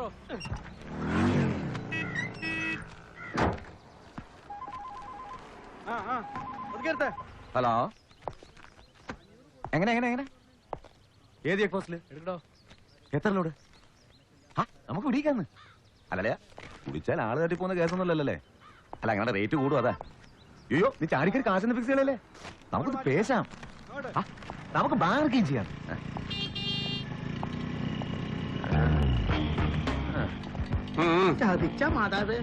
Bro. Hello, എങ്ങനെ എങ്ങനെ എങ്ങനെ ഏത് ചെക്ക് പോസ്റ്റില് എടുക്കണോ? എത്ര ലോഡ്? നമുക്ക് പിടിക്കാന്ന്. അല്ലല്ലേ, കുടിച്ചാൽ ആള് തട്ടി പോകുന്ന കേസൊന്നുമല്ലല്ലേ? അല്ല, അങ്ങനെ റേറ്റ് കൂടും. അതാ. അയ്യോ, നീ ചാടിക്കൊരു കാശൊന്ന് ഫിക്സ് ചെയ്യലല്ലേ? നമുക്കിത് പേശാം. നമുക്ക് ബാർഗെയിൻ ചെയ്യാം. ചതിച്ച മാതാവ്.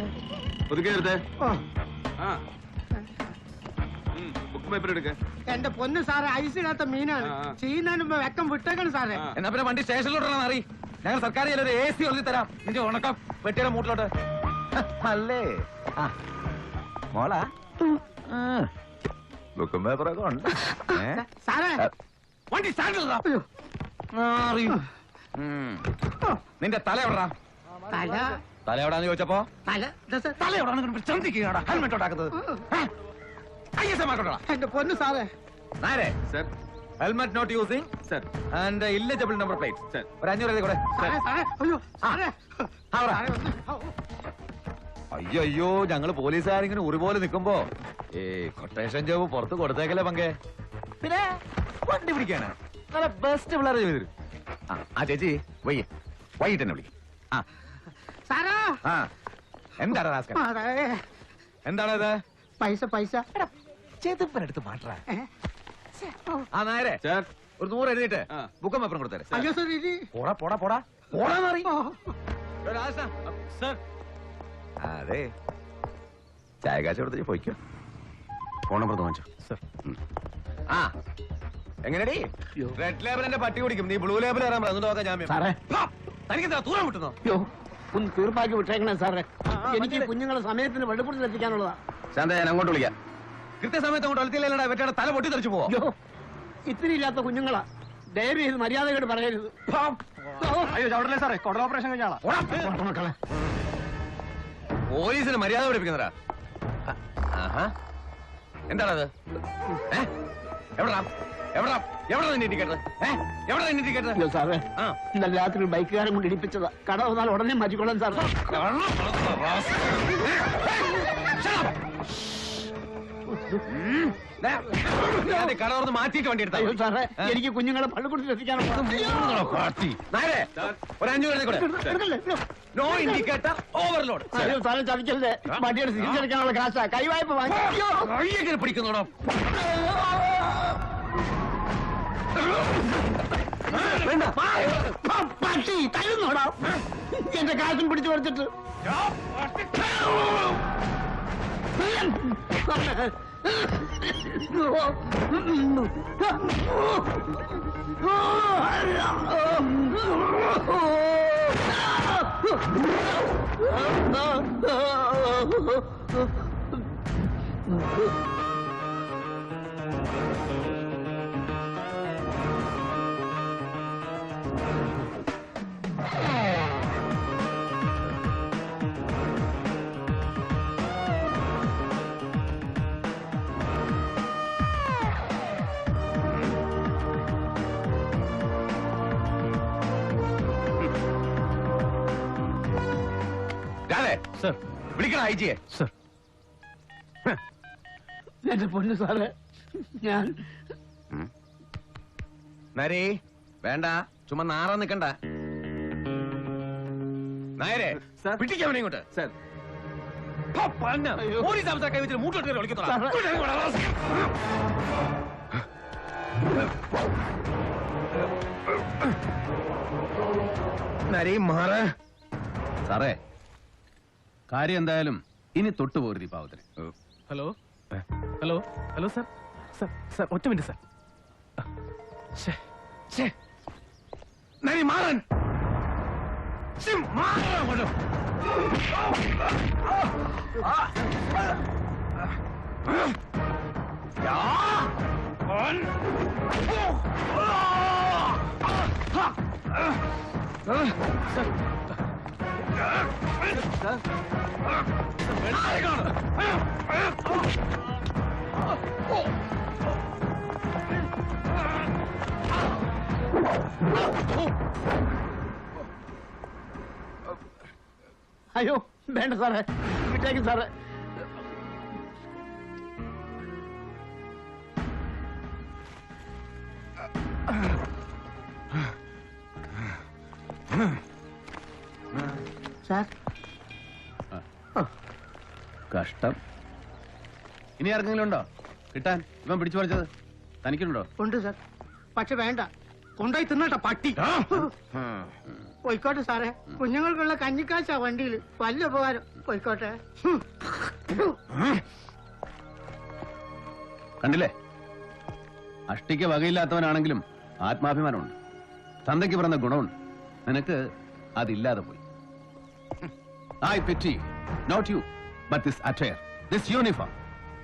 എന്റെ പൊന്ന് സാറേ, ഐസിടാത്ത മീനാണ്. ചെയ്യുന്നതിന് മുമ്പ് വെക്കം വിട്ടേക്കണം സാറേ. എന്നാ പിന്നെ വണ്ടി സ്റ്റേഷനിലോട്ടാണ് അറിയി. ഞങ്ങൾ സർക്കാർ ഒരു AC ഒഴുതി തരാം. നിന്റെ ഉണക്കം വെട്ടിയുടെ മൂട്ടിലോട്ട്. അല്ലേ മോളാ? ബുക്കും പേപ്പറൊക്കെ ഉണ്ട് സാറേ. വണ്ടി സ്റ്റാൻഡിൽ. നിന്റെ തല എവിടാ? തല തല എവിടാന്ന് ചോദിച്ചപ്പോ തല എവിടാണ് ചന്തിക്കുകയാണ് ഹെൽമെറ്റ് ഉണ്ടാക്കുന്നത്. എന്റെ പൊന്ന് സാറേ. നേരെ helmet not using and illegible number plate. ഒരു 500 എഴുതി കൂടെ. അയ്യോ, ഞങ്ങള് പോലീസുകാരിങ്ങനെ ഉറിപോലെ നിൽക്കുമ്പോ കൊട്ടേഷൻ ജോബ് പുറത്ത് കൊടുത്തേക്കല്ലേ പങ്കെ. പിന്നെ വണ്ടി പിടിക്കാനാ നല്ല ബെസ്റ്റ് പിള്ളേരെ ചെയ്തു തരും. ആ ചേച്ചി വൈകിട്ട് തന്നെ വിളിക്കും. എന്താണ് എന്താണത്? പൈസ പൈസ ചെതുപ്പനെടുത്ത് മാറ്റാ. നേരെ ഒരു 100 എഴുതിട്ട് ബുക്കും പേപ്പറും കൊടുത്തേ. അയ്യോ സാർ, ഇത് പോടാ പോടാ പോടാ പോടാന്നറി. അതെ, ചായ കാശ് കൊടുത്ത് പോയിക്കോ. ഫോൺ നമ്പർ വാങ്ങിച്ചോ. എങ്ങനെയാടി? റെഡ് ലേബലിന്റെ പട്ടി കുടിക്കും, നീ ബ്ലൂ ലേബിൾ കയറാൻ പറഞ്ഞു. നോക്കാം ജാമ്യം. തനിക്കെന്താ തൂരം വിട്ടുന്നോ? ഒന്ന് തീർപ്പാക്കി വിട്ടേക്കണേ സാറേ. എനിക്ക് കുഞ്ഞുങ്ങളെ സമയത്തിന് വെള്ളപ്പുറത്തിൽ എത്തിക്കാനുള്ളതാ. ശാന്ത, ഞാൻ അങ്ങോട്ട് വിളിക്കാം. കൃത്യസമയത്ത് അങ്ങോട്ട് വളർത്തിയില്ലടാ, വെറ്റയുടെ തല പൊട്ടി തെറിച്ചു പോവോ? ഇത്തിരി ഇല്ലാത്ത കുഞ്ഞുങ്ങളാ. ദയവ് ചെയ്ത് മര്യാദയോട് പറയരുത്. അയ്യോ ചവിടല്ലേ സാറേ, കൊടൽ ഓപ്പറേഷൻ കഴിഞ്ഞാളാ. പോലീസിന് മര്യാദ പഠിപ്പിക്കുന്നതാ. എന്താണത്? എവിടാ എവിടാ എവിടെ നിന്റെ ഇൻഡിക്കേറ്റർ? എവിടെ നിന്റെ ഇൻഡിക്കേറ്റർ? സാറേ, ഇന്നലെ രാത്രി ബൈക്കുകാരൻ കൊണ്ട് ഇടിപ്പിച്ചതാ. കട വന്നാൽ ഉടനെ മാറ്റിക്കൊള്ളാൻ സാർ. കടവർന്ന് മാറ്റിയിട്ട് വണ്ടി എടുത്താ സാറേ. എനിക്ക് കുഞ്ഞുങ്ങളെ പള്ളിക്കൂടത്തിൽ എത്തിക്കാനുള്ള ഒരു 500 കൂടെ. No indicator overload. സാറേ ചതിക്കല്ലേ. വണ്ടിയുടെ തിരിച്ചെടുക്കാനുള്ള കാശാ. കൈവായ്പ വാങ്ങി പിടിക്കുന്നോടോ. പട്ടി തരുന്നോടാ. എന്റെ കാശും പിടിച്ചു പറിച്ചിട്ട്. വിളിക്കണം ഐജിയെ. എന്റെ പൊന്നു സാറേ, ഞാൻ നരേ വേണ്ട, ചുമ്മാ നാറാൻ നിക്കണ്ട. നായരെ പിടിക്കാൻ ഇങ്ങോട്ട്. പോലീസ് അവസ്ഥ കൈവച്ചിട്ട് മൂട്ടോട്ട് കയറി വിളിക്കത്തോളാം. നരേ മാറ്. സാറേ, കാര്യം എന്തായാലും ഇനി തൊട്ടുപോരുത് ഈ പാവത്തിന്. Hello hello hello sir sir sir, ഒറ്റ മിനിറ്റ് സാർ. നരി മാറൻ. അയ്യോ വേണ്ട സാറേ, വിട്ടേക്കും സാറേ. സാർ കഷ്ടം. ഇനി ആർക്കെങ്കിലും ഉണ്ടോ കിട്ടാൻ? ഇവൻ പിടിച്ചു പറിച്ചത് തനിക്കുണ്ടോ? ഉണ്ട് സാർ, പക്ഷെ വേണ്ട, കൊണ്ടുപോയി തിന്നട്ടെ പട്ടി. പോയിക്കോട്ടെ സാറേ, കുഞ്ഞുങ്ങൾക്കുള്ള കഞ്ഞിക്കാശാ വണ്ടിയിൽ. വലിയ ഉപകാരം. പോയിക്കോട്ടെ. കണ്ടില്ലേ, അഷ്ടിക്ക് വകയില്ലാത്തവനാണെങ്കിലും ആത്മാഭിമാനമുണ്ട്, തന്തയ്ക്ക് പിറന്ന ഗുണമുണ്ട്. നിനക്ക് അതില്ലാതെ പോയി. I pity not you but this attire, this uniform.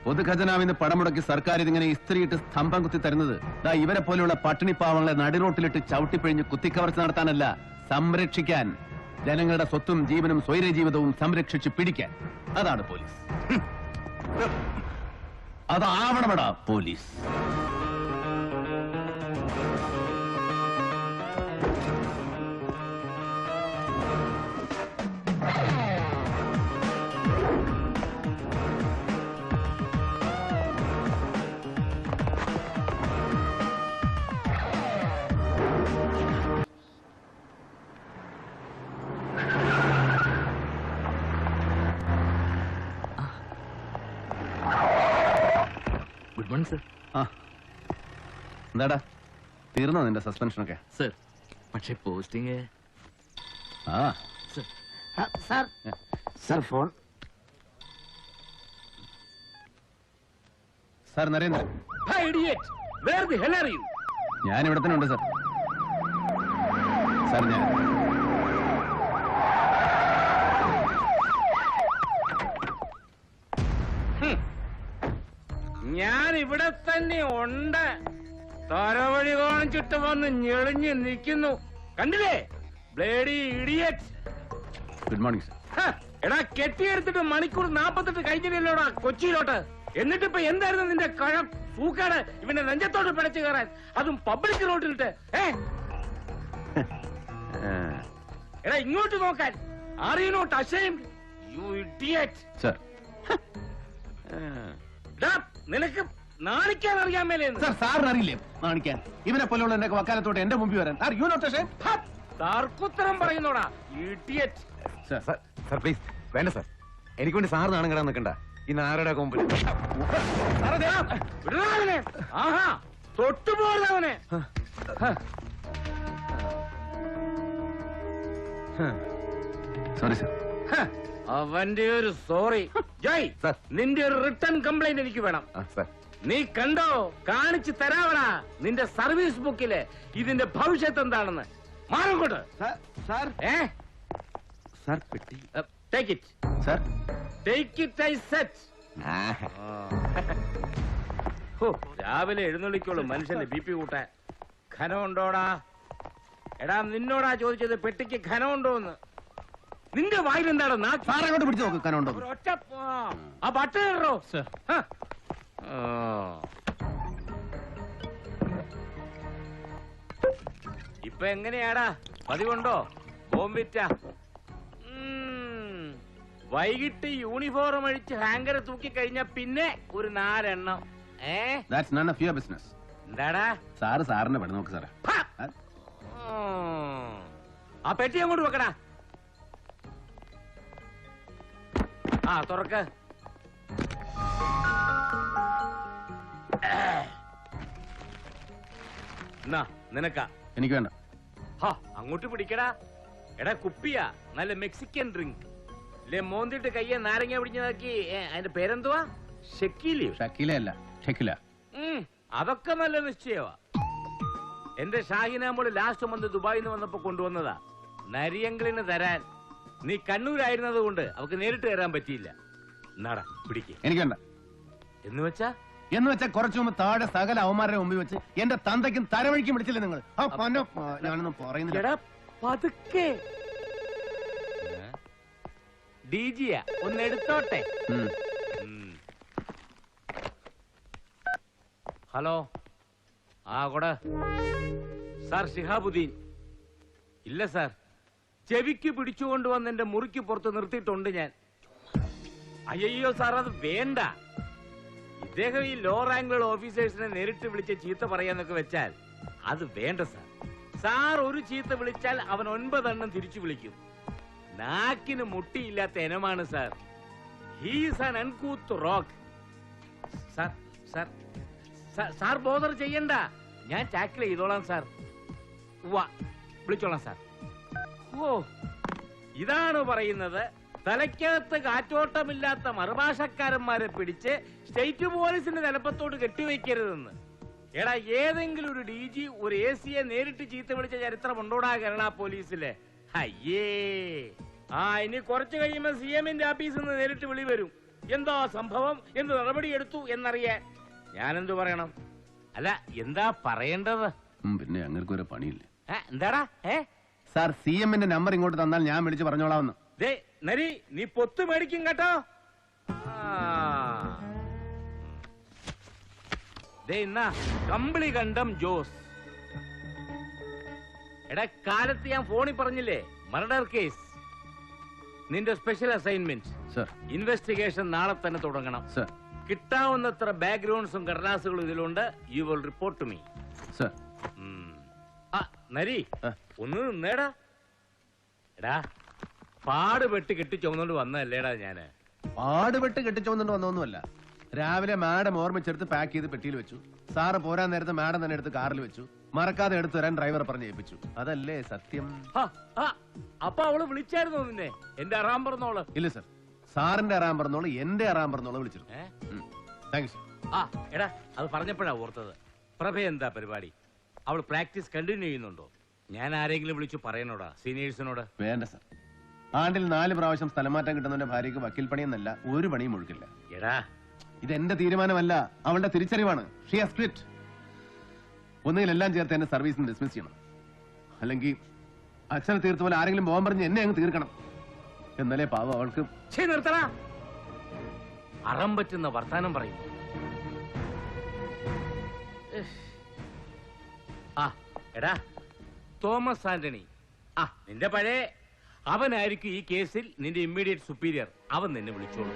പൊതുഖജനാവിന്ന് പണം മുടക്കി സർക്കാർ ഇതിങ്ങനെ ഇസ്ത്രീയിട്ട് സ്തംഭം കുത്തി തരുന്നത് ദാ ഇവരെ പോലെയുള്ള പട്ടിണി പാവങ്ങളെ നടിറോട്ടിലിട്ട് ചവിട്ടിപ്പിഴിഞ്ഞ് കുത്തിക്കവർച്ച നടത്താനല്ല, സംരക്ഷിക്കാൻ. ജനങ്ങളുടെ സ്വത്തും ജീവനും സ്വൈര ജീവിതവും സംരക്ഷിച്ച് പിടിക്കാൻ. അതാണ് പോലീസ്. അതാവണമെടാ പോലീസ്. Good morning sir. എന്താടാ, തീർന്നോ നിന്റെ സസ്പെൻഷനൊക്കെ? സർ, പക്ഷേ പോസ്റ്റിംഗ്. ആ sir sir phone. Sir Narendran. ഞാൻ ഇവിടെ തന്നെ ഉണ്ട് സാർ. സാർ ഞാൻ ഇവിടെ തന്നെ ഉണ്ട്. തരവഴി കാണിച്ചിട്ട് വന്ന് ഞെളിഞ്ഞ് നിൽക്കുന്നു. കണ്ടില്ലേ bloody idiot. Good morning sir. എടാ, കെട്ടിയെടുത്തിട്ട് മണിക്കൂർ 48 കഴിഞ്ഞില്ലല്ലോടാ കൊച്ചിയിലോട്ട്. എന്നിട്ടിപ്പോ എന്തായിരുന്നു നിന്റെ കഴം സൂക്കാട് ഇവന്റെ നെഞ്ചത്തോട്ട് പിടച്ചു കയറാൻ, അതും പബ്ലിക് റോഡിലിട്ട്. എടാ ഇങ്ങോട്ട് നോക്കാൻ. Are you not ashamed, you idiot? Sir നിനക്ക് നാണിക്കാൻ അറിയാൻ മേലെന്ന്. സാർ, സാറിന് അറിയില്ലേ നാണിക്കാൻ? ഇവനെ പോലെയുള്ള എന്റെ വക്കാലത്തോട്ട് എന്റെ മുമ്പിൽ വരാൻ. Are you not ashamed? തർക്കുത്തരം പറയുന്നോടാ ഇഡിയറ്റ്. സാർ പ്ലീസ്, വേണ്ട സാർ. എനിക്ക് വേണ്ടി സാർ നാണം കിടാൻ നിൽക്കണ്ട. ഈ നാരുടെ കൊമ്പിൽ ആഹാ തൊട്ടുപോകുന്നവനെ. Sorry sir. അവന്റെ ഒരു സോറി. ജയ്, നിന്റെ ഒരു റിട്ടേൺ കംപ്ലൈന്റ് എനിക്ക് വേണം. നീ കണ്ടോ, കാണിച്ചു തരാവടാ നിന്റെ സർവീസ് ബുക്കില് ഇതിന്റെ ഭവിഷ്യത്ത് എന്താണെന്ന്. മാറങ്ങോട്ട്. സാർ സാർ പെട്ടി take it sir. Take it I set. രാവിലെ എഴുന്നള്ളിക്കോളൂ മനുഷ്യന്റെ ബി പി കൂട്ടാൻ. ഖനമുണ്ടോടാ? എടാ നിന്നോടാ ചോദിച്ചത് പെട്ടിക്ക് ഖനമുണ്ടോന്ന്. നിന്റെ വായിൽ എന്താണ്? സാർ അങ്ങോട്ട് പിടിച്ചു നോക്ക്, കനുണ്ടോ? ഒറ്റ ആ ബട്ട കയറോ. ഇപ്പൊ എങ്ങനെയാടാ, പതിവുണ്ടോ? ബോംബിറ്റ. വൈകിട്ട് യൂണിഫോം അഴിച്ച് ഹാങ്കർ തൂക്കി കഴിഞ്ഞ പിന്നെ ഒരു 4 എണ്ണം. That's none of your business. എന്താടാ? സാറ് സാറിനെ പെടും നോക്ക് സാറേ. ആ പെട്ടി അങ്ങോട്ട് വെക്കടാ. ആ തുറക്ക്. നിനക്കാ? എനിക്ക് വേണ്ട. അങ്ങോട്ട് പിടിക്കടാ. എടാ കുപ്പിയാ, നല്ല മെക്സിക്കൻ ഡ്രിങ്ക്. മോന്തിട്ട് കയ്യെ നാരങ്ങ പിടിഞ്ഞതാക്കി. അതിന്റെ പേരെന്തുവാ? ഷക്കീലിയോ? ഷക്കീലയല്ല, ഷക്കില. അതൊക്കെ നല്ല നിശ്ചയമാ. എന്റെ ഷാഹിനാമോള് ലാസ്റ്റ് മന്ത് ദുബായിൽ നിന്ന് വന്നപ്പോ കൊണ്ടുവന്നതാ. നരിയങ്കളിന് തരാൻ. നീ കണ്ണൂരായിരുന്നത് കൊണ്ട് അവക്ക് നേരിട്ട് തരാൻ പറ്റിയില്ല. എന്നാടാ പിടിക്ക്. എനിക്ക് വേണ്ട. എന്ന് വെച്ചാ കുറച്ചു മുമ്പ് താഴെ സകല അവന്മാരുടെ മുമ്പിൽ വെച്ച് എന്റെ തന്തയ്ക്കും തരവഴിക്കും പിടിച്ചില്ലേ നിങ്ങൾ? ഞാനൊന്നും പറയുന്നില്ല. പതുക്കെ. ഡിജിയാ, ഒന്ന് എടുത്തോട്ടെ. ഹലോ. ആ കൊട. സാർ ഷിഹാബുദ്ദീൻ. ഇല്ല സാർ, ചെവിക്ക് പിടിച്ചുകൊണ്ടുവന്ന് എന്റെ മുറിക്ക് പുറത്ത് നിർത്തിയിട്ടുണ്ട് ഞാൻ. അയ്യോ സാർ, അത് വേണ്ട. ഇദ്ദേഹം ഈ ലോ റാങ്കുള്ള ഓഫീസേഴ്സിനെ നേരിട്ട് വിളിച്ച് ചീത്ത പറയാന്നൊക്കെ വെച്ചാൽ അത് വേണ്ട സാർ. സാർ ഒരു ചീത്ത വിളിച്ചാൽ അവൻ 9 എണ്ണം തിരിച്ചു വിളിക്കും. നാക്കിന് മുട്ടിയില്ലാത്ത ഇനമാണ് sir. He's an അൺകൂത്ത് rock. Sir sir sir bother ചെയ്യണ്ട, ഞാൻ ടാക്കിൾ ചെയ്തോളാം സാർ. വിളിച്ചോളാം സാർ. ഓ, ഇതാണ് പറയുന്നത് തലയ്ക്കകത്ത് കാറ്റോട്ടമില്ലാത്ത മറുഭാഷക്കാരന്മാരെ പിടിച്ച് സ്റ്റേറ്റ് പോലീസിന്റെ തലപ്പത്തോട് കെട്ടിവെക്കരുതെന്ന്. എടാ, ഏതെങ്കിലും ഒരു DG ഒരു AC നേരിട്ട് ചീത്ത വിളിച്ച ചരിത്രം ഉണ്ടോടാ കേരള പോലീസിലെ? അയ്യേ, ഇനി കുറച്ച് കഴിയുമ്പോ CM-ന്റെ ഓഫീസിൽ നിന്ന് നേരിട്ട് വിളി വരും. എന്താ സംഭവം, എന്ത് നടപടിയെടുത്തു എന്നറിയാൻ. ഞാനെന്തു പറയണം? അല്ല, എന്താ പറയേണ്ടത്? പിന്നെ അങ്ങനെ ഒരു പണിയില്ലേ? എന്താടാ? സാർ, CM-ന്റെ നമ്പർ ഇങ്ങോട്ട് തന്നാൽ ഞാൻ വിളിച്ച് പറഞ്ഞോളാമെന്ന്. നരി, നീ പൊത്ത് മേടിക്കും കേട്ടോ. കമ്പിളി കണ്ടം ജോസ്. എടാ, കാലത്ത് ഞാൻ ഫോണിൽ പറഞ്ഞില്ലേ മർഡർ കേസ്. നിന്റെ സ്പെഷ്യൽ അസൈൻമെന്റ് സർ. ഇൻവെസ്റ്റിഗേഷൻ നാളെ തന്നെ തുടങ്ങണം സർ. കിട്ടാവുന്നത്ര ബാക്ക്ഗ്രൗണ്ട്സും കടലാസുകളും ഇതിലുണ്ട്. You will report to me. Sir. Nari, ഒന്ന് നിന്നേടാ. എടാ, പാടുപെട്ട് കെട്ടിച്ചോന്നോണ്ട് വന്നല്ലേടാ ഞാന്. പാടുപെട്ട് കെട്ടിച്ചോന്നുകൊണ്ട് വന്നൊന്നുമല്ല. രാവിലെ മാഡം ഓർമ്മിച്ചെടുത്ത് പാക്ക് ചെയ്ത് പെട്ടിയിൽ വെച്ചു. സാറ് പോരാൻ നേരത്തെ മാഡം തന്നെ എടുത്ത് കാറിൽ വെച്ചു. മറക്കാതെ എടുത്തു തരാൻ ഡ്രൈവർ പറഞ്ഞ് ഏൽപ്പിച്ചു. അതല്ലേ സത്യം? അപ്പൊ അവള് വിളിച്ചായിരുന്നോ നിന്നെ? എന്റെ അറാം പറഞ്ഞോള്? ഇല്ല സർ, സാറിന്റെ അറാം പറഞ്ഞോളൂ, എന്റെ അറാം പറഞ്ഞോളൂ വിളിച്ചിരുന്നു. Thank you sir. എടാ, അത് പറഞ്ഞപ്പോഴാ ഓർത്തത്. പ്രഭ എന്താ പരിപാടി? അവൾ പ്രാക്ടീസ് കണ്ടിന്യൂ ചെയ്യുന്നുണ്ടോ? ഞാൻ ആരെങ്കിലും വിളിച്ചു പറയണോടാ സീനിയേഴ്സിനോട്? വേണ്ട സർ. ആണ്ടിൽ 4 പ്രാവശ്യം സ്ഥലം മാറ്റം കിട്ടുന്നവന്റെ ഭാര്യയ്ക്ക് വക്കീൽ പണിയെന്നല്ല ഒരു പണിയും ഒഴുക്കില്ല. എടാ, ഇതെന്റെ തീരുമാനമല്ല, അവളുടെ തിരിച്ചറിവാണ്. She has quit. ഒന്നുകിൽ എല്ലാം ചേർത്ത് എന്നെ സർവീസിൽ നിന്ന് ഡിസ്മിസ് ചെയ്യണം, അല്ലെങ്കിൽ അച്ഛനെ തീർത്ത പോലെ ആരെങ്കിലും പോകാൻ പറഞ്ഞ് എന്നെ അങ്ങ് തീർക്കണം. എന്നാലേ പാവം അവൾക്ക്. നിർത്തടാ, അറം പറ്റുന്ന വർത്താനം പറയും. എടാ, തോമസ് ആന്റണി, നിന്റെ പഴയ അവനായിരിക്കും ഈ കേസിൽ നിന്റെ ഇമ്മീഡിയറ്റ് സുപ്പീരിയർ. അവൻ നിന്നെ വിളിച്ചോളൂ.